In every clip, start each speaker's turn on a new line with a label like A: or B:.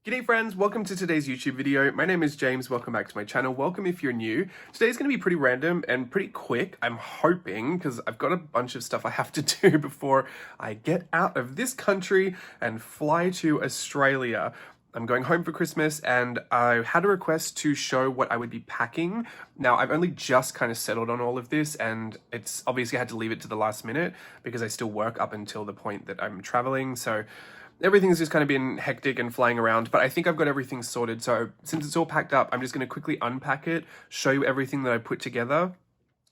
A: G'day friends, welcome to today's YouTube video. My name is James, welcome back to my channel. Welcome if you're new. Today's going to be pretty random and pretty quick, I'm hoping, because I've got a bunch of stuff I have to do before I get out of this country and fly to Australia. I'm going home for Christmas and I had a request to show what I would be packing. Now, I've only just kind of settled on all of this and it's obviously I had to leave it to the last minute because I still work up until the point that I'm traveling. So everything's just kind of been hectic and flying around, but I think I've got everything sorted. So since it's all packed up, I'm just going to quickly unpack it, show you everything that I put together.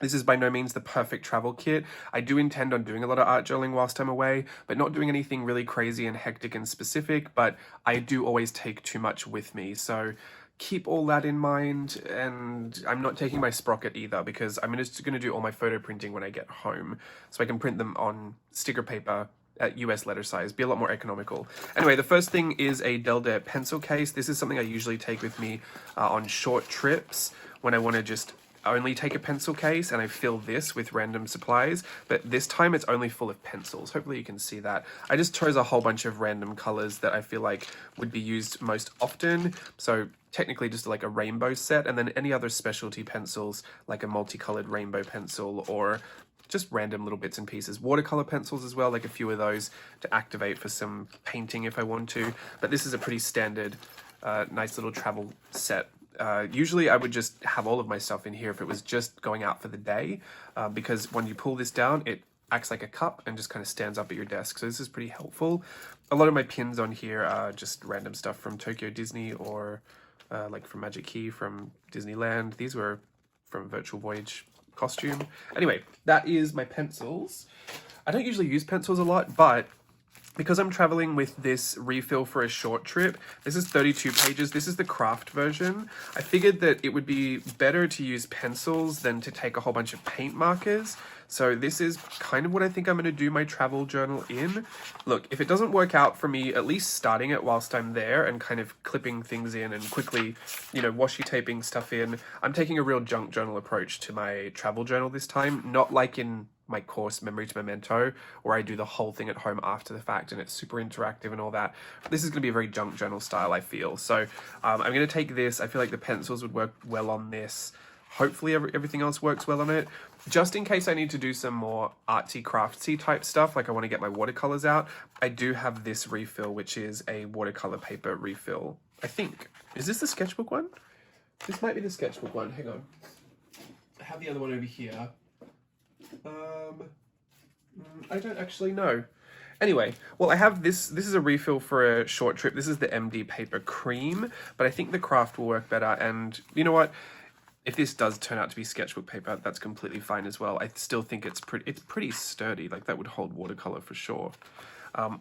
A: This is by no means the perfect travel kit. I do intend on doing a lot of art journaling whilst I'm away, but not doing anything really crazy and hectic and specific, but I do always take too much with me. So keep all that in mind, and I'm not taking my sprocket either because I'm just going to do all my photo printing when I get home so I can print them on sticker paper at US letter size, be a lot more economical. Anyway, the first thing is a Del Dare pencil case. This is something I usually take with me on short trips when I want to just only take a pencil case and I fill this with random supplies, but this time it's only full of pencils. Hopefully you can see that. I just chose a whole bunch of random colors that I feel like would be used most often. So technically just like a rainbow set, and then any other specialty pencils like a multicolored rainbow pencil or just random little bits and pieces. Watercolor pencils as well, like a few of those to activate for some painting if I want to. But this is a pretty standard, nice little travel set. Usually I would just have all of my stuff in here if it was just going out for the day, because when you pull this down, it acts like a cup and just kind of stands up at your desk. So this is pretty helpful. A lot of my pins on here are just random stuff from Tokyo Disney or like from Magic Key from Disneyland. These were from Virtual Voyage costume. Anyway, that is my pencils. I don't usually use pencils a lot, but because I'm traveling with this refill for a short trip, this is 32 pages. This is the craft version. I figured that it would be better to use pencils than to take a whole bunch of paint markers. So this is kind of what I think I'm going to do my travel journal in. Look, if it doesn't work out for me, at least starting it whilst I'm there and kind of clipping things in and quickly, you know, washi taping stuff in. I'm taking a real junk journal approach to my travel journal this time, not like in my course Memory to Memento, where I do the whole thing at home after the fact and it's super interactive and all that. This is going to be a very junk journal style, I feel. So I'm going to take this. I feel like the pencils would work well on this. Hopefully everything else works well on it. Just in case I need to do some more artsy craftsy type stuff, like I want to get my watercolors out, I do have this refill, which is a watercolor paper refill. I think. Is this the sketchbook one? This might be the sketchbook one. Hang on. I have the other one over here. I don't actually know. Anyway, well, I have this. This is a refill for a short trip. This is the MD Paper Cream, but I think the craft will work better. And you know what? If this does turn out to be sketchbook paper, that's completely fine as well. I still think it's pretty sturdy. Like that would hold watercolor for sure.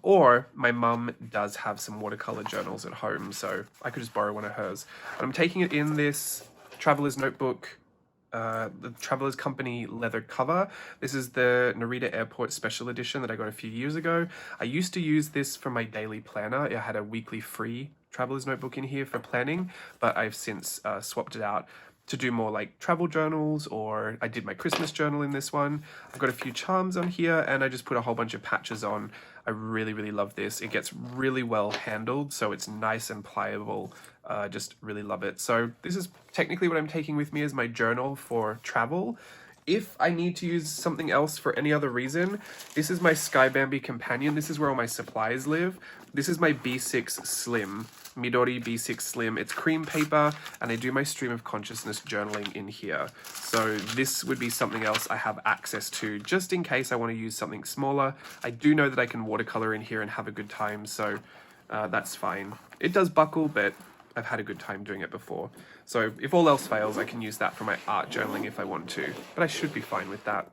A: Or my mum does have some watercolor journals at home, so I could just borrow one of hers. But I'm taking it in this Traveler's Notebook, the Travelers Company leather cover. This is the Narita Airport Special Edition that I got a few years ago. I used to use this for my daily planner. It had a weekly free Traveler's Notebook in here for planning, but I've since swapped it out to do more like travel journals, or I did my Christmas journal in this one. I've got a few charms on here and I just put a whole bunch of patches on. I really, really love this. It gets really well handled, so it's nice and pliable. Just really love it. So this is technically what I'm taking with me as my journal for travel. If I need to use something else for any other reason, this is my Sky Bambi companion. This is where all my supplies live. This is my B6 Slim, Midori B6 Slim. It's cream paper, and I do my stream of consciousness journaling in here. So this would be something else I have access to, just in case I want to use something smaller. I do know that I can watercolor in here and have a good time, so that's fine. It does buckle, but I've had a good time doing it before. So if all else fails, I can use that for my art journaling if I want to, but I should be fine with that.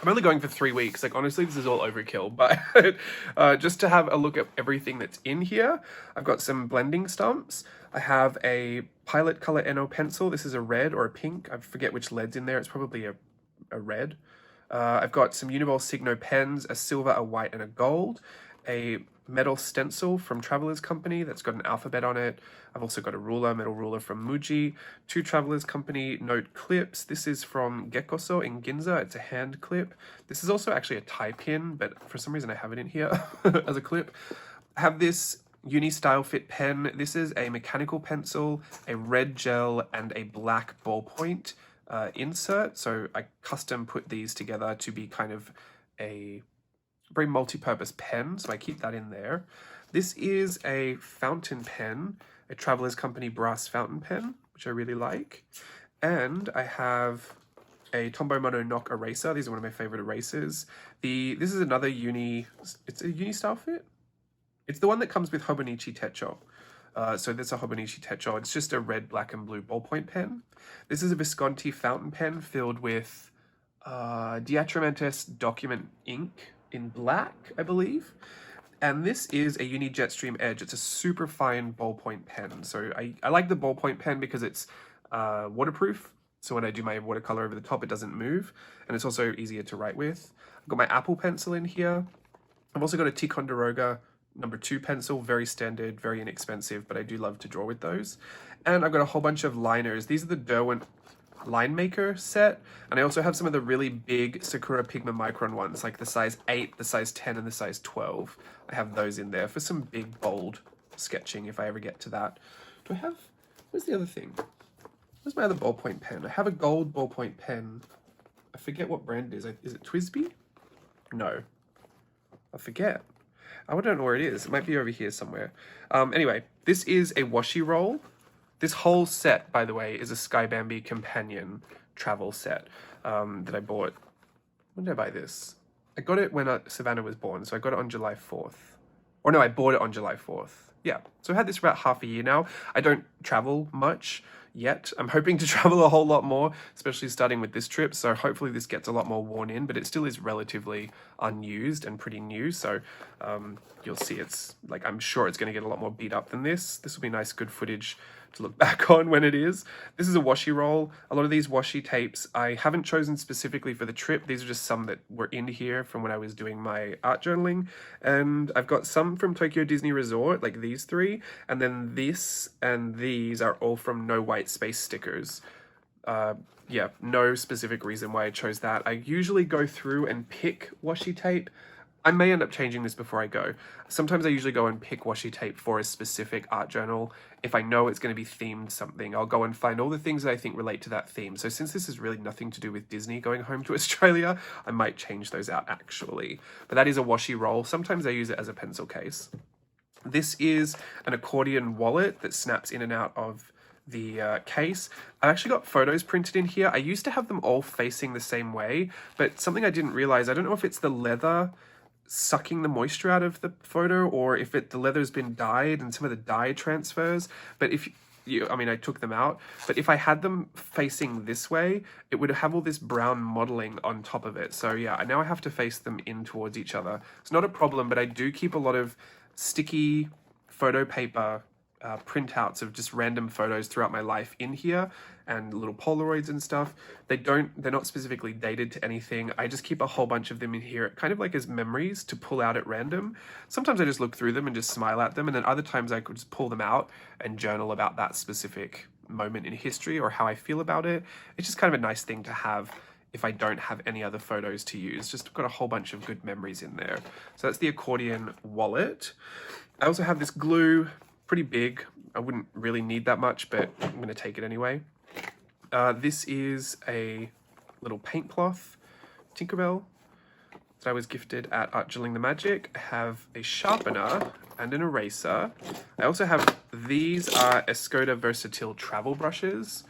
A: I'm only going for 3 weeks. Like, honestly, this is all overkill, but just to have a look at everything that's in here, I've got some blending stumps. I have a Pilot Color NO pencil. This is a red or a pink. I forget which lead's in there. It's probably a red. I've got some Uniball Signo pens, a silver, a white, and a gold. A metal stencil from Travelers Company that's got an alphabet on it. I've also got a ruler, metal ruler from Muji. 2 Travelers Company note clips. This is from Gekoso in Ginza. It's a hand clip. This is also actually a tie pin, but for some reason I have it in here as a clip. I have this Uni Style Fit pen. This is a mechanical pencil, a red gel, and a black ballpoint insert. So I custom put these together to be kind of a very multi-purpose pen, so I keep that in there. This is a fountain pen, a Travelers Company brass fountain pen, which I really like. And I have a Tombow Mono Knock eraser. These are one of my favorite erasers. This is another it's a Uni Style Fit? It's the one that comes with Hobonichi Techo. So that's a Hobonichi Techo. It's just a red, black, and blue ballpoint pen. This is a Visconti fountain pen filled with Diatramentis document ink in black, I believe. And this is a Uni Jetstream Edge. It's a super fine ballpoint pen. So I like the ballpoint pen because it's waterproof. So when I do my watercolor over the top, it doesn't move. And it's also easier to write with. I've got my Apple pencil in here. I've also got a Ticonderoga #2 pencil, very standard, very inexpensive, but I do love to draw with those. And I've got a whole bunch of liners. These are the Derwent Line Maker set, and I also have some of the really big Sakura Pigma Micron ones, like the size 8, the size 10, and the size 12. I have those in there for some big, bold sketching if I ever get to that. Do I have... Where's the other thing? Where's my other ballpoint pen? I have a gold ballpoint pen. I forget what brand it is. Is it TWSBI? No. I forget. I don't know where it is. It might be over here somewhere. Anyway, this is a washi roll. This whole set, by the way, is a Sky Bambi Companion travel set that I bought. When did I buy this? I got it when Savannah was born, so I got it on July 4th. Or no, I bought it on July 4th. Yeah, so I've had this for about half a year now. I don't travel much yet. I'm hoping to travel a whole lot more, especially starting with this trip, so hopefully this gets a lot more worn in, but it still is relatively unused and pretty new, so you'll see it's, like, I'm sure it's going to get a lot more beat up than this. This will be nice, good footage to look back on when it is. This is a washi roll. A lot of these washi tapes I haven't chosen specifically for the trip. These are just some that were in here from when I was doing my art journaling. And I've got some from Tokyo Disney Resort, like these 3. And then this and these are all from No White Space stickers. Yeah, no specific reason why I chose that. I usually go through and pick washi tape. I may end up changing this before I go. Sometimes I usually go and pick washi tape for a specific art journal. If I know it's going to be themed something, I'll go and find all the things that I think relate to that theme. So since this is really nothing to do with Disney going home to Australia, I might change those out actually. But that is a washi roll. Sometimes I use it as a pencil case. This is an accordion wallet that snaps in and out of the case. I've actually got photos printed in here. I used to have them all facing the same way, but something I didn't realize, I don't know if it's the leather sucking the moisture out of the photo or if the leather's been dyed and some of the dye transfers, but if I mean, I took them out, but if I had them facing this way, it would have all this brown modeling on top of it. So yeah, now I have to face them in towards each other. It's not a problem, but I do keep a lot of sticky photo paper printouts of just random photos throughout my life in here, and little Polaroids and stuff. They're not specifically dated to anything. I just keep a whole bunch of them in here, kind of like as memories to pull out at random. Sometimes I just look through them and just smile at them, and then other times I could just pull them out and journal about that specific moment in history or how I feel about it. It's just kind of a nice thing to have if I don't have any other photos to use. Just got a whole bunch of good memories in there. So that's the accordion wallet. I also have this glue, pretty big. I wouldn't really need that much, but I'm going to take it anyway. This is a little paint cloth, Tinkerbell, that I was gifted at Art Journaling the Magic. I have a sharpener and an eraser. I also have, these are Escoda Versatile travel brushes,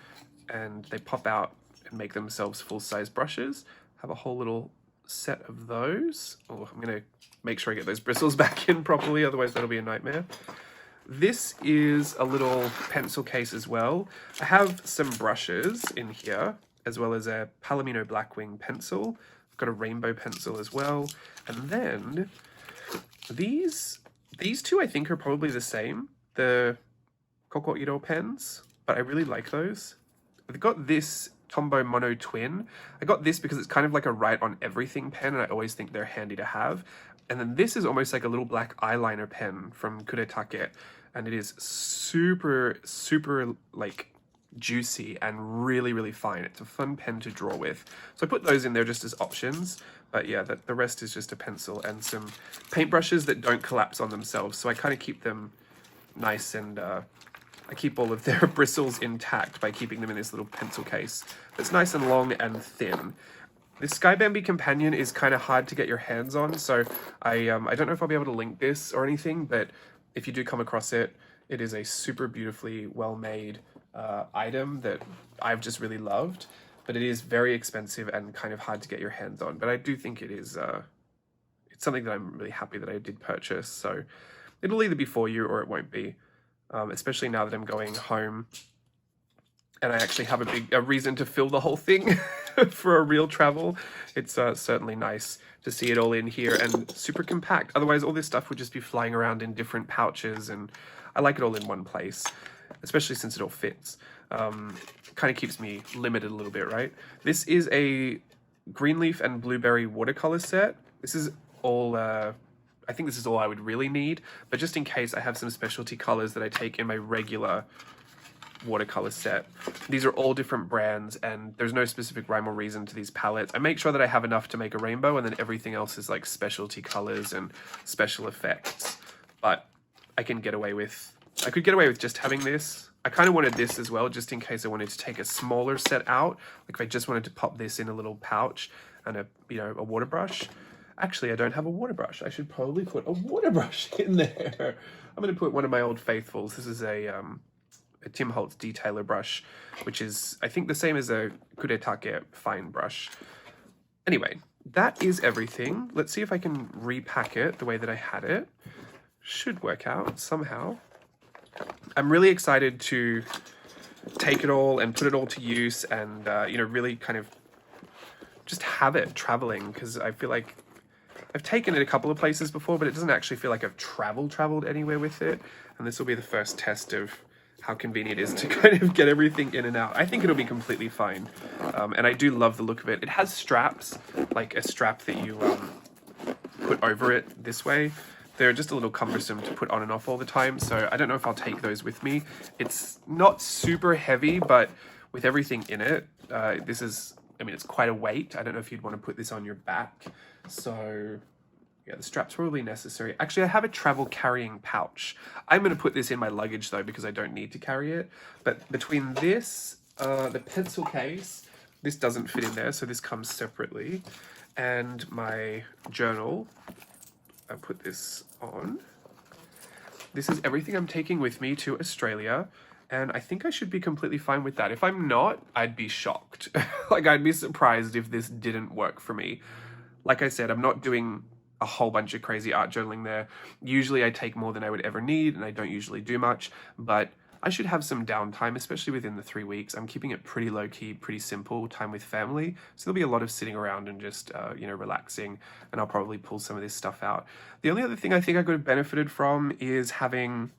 A: and they pop out and make themselves full-size brushes. I have a whole little set of those. Oh, I'm going to make sure I get those bristles back in properly, otherwise that'll be a nightmare. This is a little pencil case as well. I have some brushes in here, as well as a Palomino Blackwing pencil. I've got a rainbow pencil as well. And then these 2 I think are probably the same, the Kokoiro pens, but I really like those. I've got this Tombow Mono Twin. I got this because it's kind of like a write on everything pen, and I always think they're handy to have. And then this is almost like a little black eyeliner pen from Kuretake, and it is super, super like juicy and really, really fine. It's a fun pen to draw with. So I put those in there just as options, but yeah, the rest is just a pencil and some paintbrushes that don't collapse on themselves. So I kind of keep them nice and I keep all of their bristles intact by keeping them in this little pencil case that's nice and long and thin. This Sky Bambi Companion is kind of hard to get your hands on, so I don't know if I'll be able to link this or anything, but if you do come across it, it is a super beautifully well-made item that I've just really loved, but it is very expensive and kind of hard to get your hands on. But I do think it is, it's something that I'm really happy that I did purchase, so it'll either be for you or it won't be, especially now that I'm going home and I actually have a reason to fill the whole thing for a real travel. It's certainly nice to see it all in here and super compact. Otherwise, all this stuff would just be flying around in different pouches, and I like it all in one place, especially since it all fits. Kind of keeps me limited a little bit, right? This is a Greenleaf and Blueberry watercolor set. This is all, I think this is all I would really need, but just in case, I have some specialty colors that I take in my regular watercolor set. These are all different brands and there's no specific rhyme or reason to these palettes. I make sure that I have enough to make a rainbow, and then everything else is like specialty colors and special effects. But I could get away with just having this. I kind of wanted this as well, just in case I wanted to take a smaller set out. Like if I just wanted to pop this in a little pouch and a water brush. Actually, I don't have a water brush. I should probably put a water brush in there. I'm going to put one of my old faithfuls. This is a Tim Holtz detailer brush, which is, I think, the same as a Kuretake fine brush. Anyway, that is everything. Let's see if I can repack it the way that I had it. Should work out somehow. I'm really excited to take it all and put it all to use and, really kind of just have it traveling, because I feel like I've taken it a couple of places before, but it doesn't actually feel like I've traveled anywhere with it. And this will be the first test of how convenient it is to kind of get everything in and out. I think it'll be completely fine. And I do love the look of it. It has straps, like a strap that you put over it this way. They're just a little cumbersome to put on and off all the time, so I don't know if I'll take those with me. It's not super heavy, but with everything in it, it's quite a weight. I don't know if you'd want to put this on your back. So yeah, the strap's probably necessary. Actually, I have a travel carrying pouch. I'm going to put this in my luggage though, because I don't need to carry it. But between this, the pencil case, this doesn't fit in there, so this comes separately. And my journal, I put this on. This is everything I'm taking with me to Australia. And I think I should be completely fine with that. If I'm not, I'd be shocked. Like, I'd be surprised if this didn't work for me. Like I said, I'm not doing a whole bunch of crazy art journaling there. Usually I take more than I would ever need, and I don't usually do much, but I should have some downtime, especially within the 3 weeks. I'm keeping it pretty low-key, pretty simple, time with family. So there'll be a lot of sitting around and just, relaxing, and I'll probably pull some of this stuff out. The only other thing I think I could have benefited from is having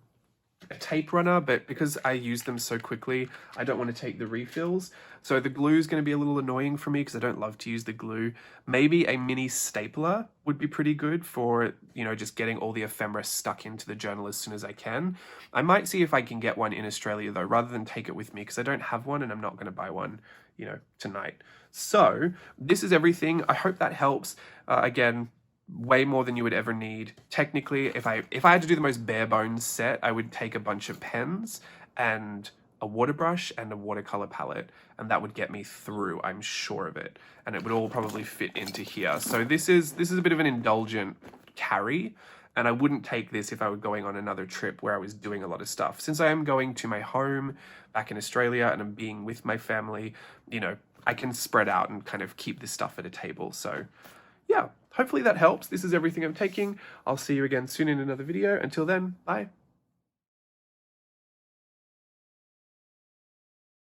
A: a tape runner, but because I use them so quickly, I don't want to take the refills. So the glue is going to be a little annoying for me because I don't love to use the glue. Maybe a mini stapler would be pretty good for, just getting all the ephemera stuck into the journal as soon as I can. I might see if I can get one in Australia though, rather than take it with me, because I don't have one and I'm not going to buy one, tonight. So this is everything. I hope that helps. Again, way more than you would ever need. Technically, if I had to do the most bare bones set, I would take a bunch of pens and a water brush and a watercolor palette, and that would get me through, I'm sure of it. And it would all probably fit into here. So this is a bit of an indulgent carry, and I wouldn't take this if I were going on another trip where I was doing a lot of stuff. Since I am going to my home back in Australia and I'm being with my family, I can spread out and kind of keep this stuff at a table. So yeah, hopefully that helps. This is everything I'm taking. I'll see you again soon in another video. Until then, bye.